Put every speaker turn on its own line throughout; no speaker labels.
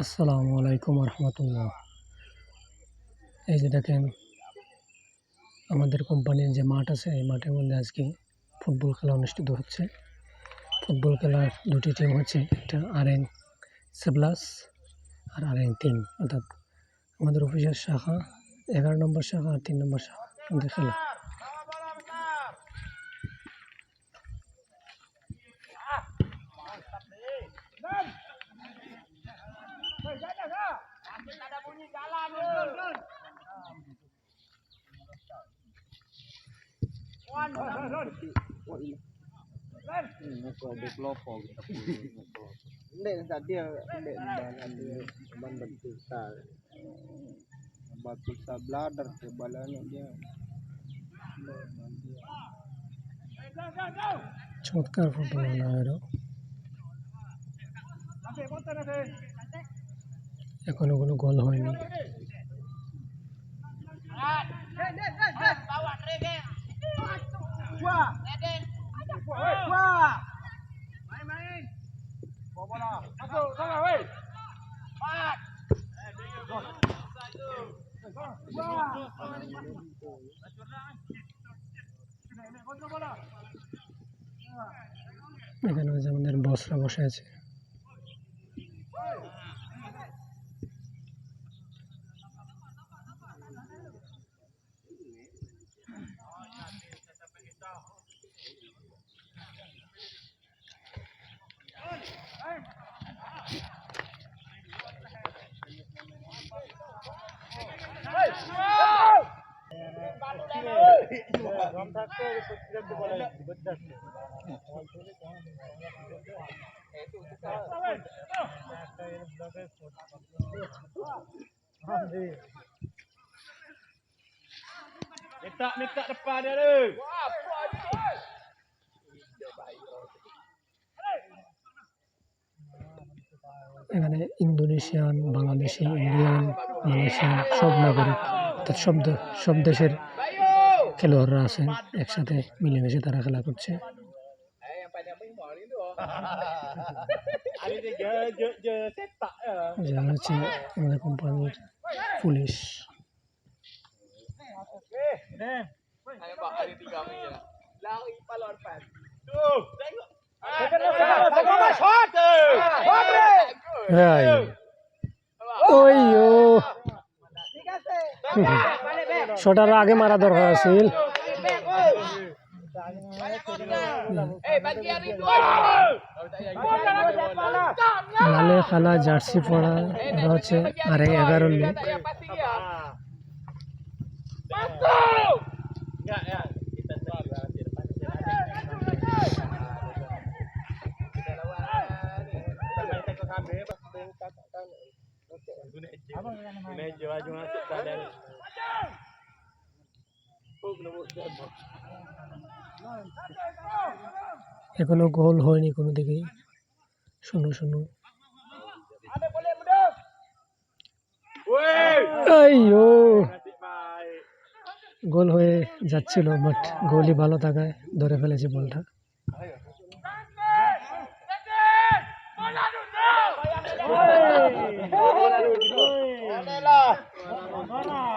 আসসালামু আলাইকুম রহমতুল্লাহ। এই যে দেখেন আমাদের কোম্পানির যে মাঠ আছে, এই মাঠের মধ্যে আজকে ফুটবল খেলা অনুষ্ঠিত হচ্ছে। ফুটবল খেলার দুটি টিম হচ্ছে, একটা আরএন সেবলাস আর আরএন 3, অর্থাৎ আমাদের অফিসের শাখা 11 নম্বর শাখা আর 3 নম্বর শাখা মধ্যে খেলা।
Hindi, tadi hindi ban bantu sa bladder ke balanya dia.
চমৎকার ফুটবল খেলা হলো, এখনো কোনো গোল হয়নি। এখানে হচ্ছে আমাদের বসরা বসে আছে।
Minta depan dia tu.
এখানে ইন্দোনেশিয়ান, বাংলাদেশি, ইন্ডিয়ান, মালয়েশিয়ান সব নাগরিক, অর্থাৎ সব দেশের খেলোয়াড়রা আছেন, একসাথে মিলেমিশে তারা খেলা করছে। যারা হচ্ছে আমাদের কোম্পানির পুলিশ। শটার আগে মারা দরকার আছিল। লালে খালা জার্সি পরা হচ্ছে আর 11 লোক। এখনো গোল হয়নি কোনো দিকেই, 0-0। গোল হয়ে যাচ্ছিল, বাট গোলই ভালো থাকায় ধরে ফেলেছে বলটা।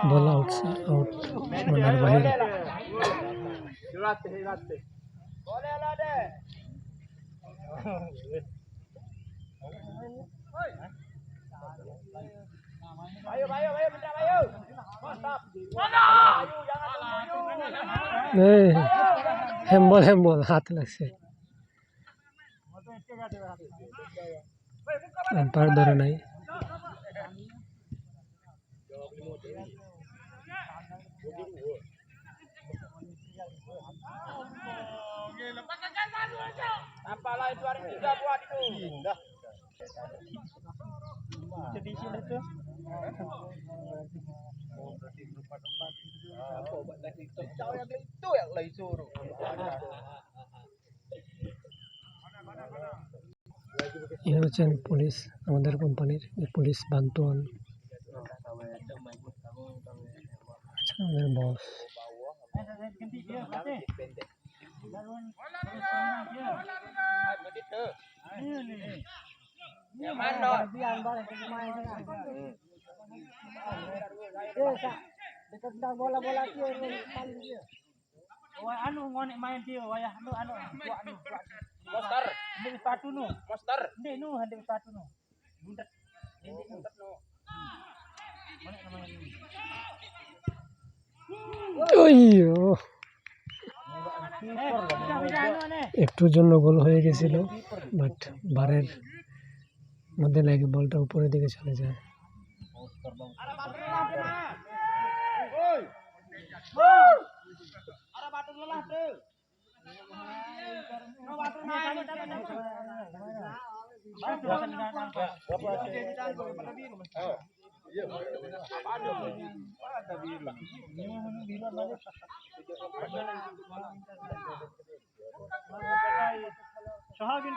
বল আউট, সীমানার বাইরে। হেম্বল হাত লাগছে, আম্পায়ার ধরে নাই। ইনি হচ্ছেন পুলিশ, আমাদের কোম্পানির পুলিশ বান্তুয়ান, আমাদের বস।
Biar balik ke main sana. Dekat dah bola-bola tu paling dia.
Wah anu ngonek main dia wayah anu Monster. Ini sepatu nu. Monster. Ini nu ada sepatu nu. Buntet. Ini buntet nu. Mana namanya ini?
ওইও একটুর জন্য গোল হয়ে গেছিল, but বারের মধ্যে লাগে বলটা উপরের দিকে চলে যায়।
Sohagin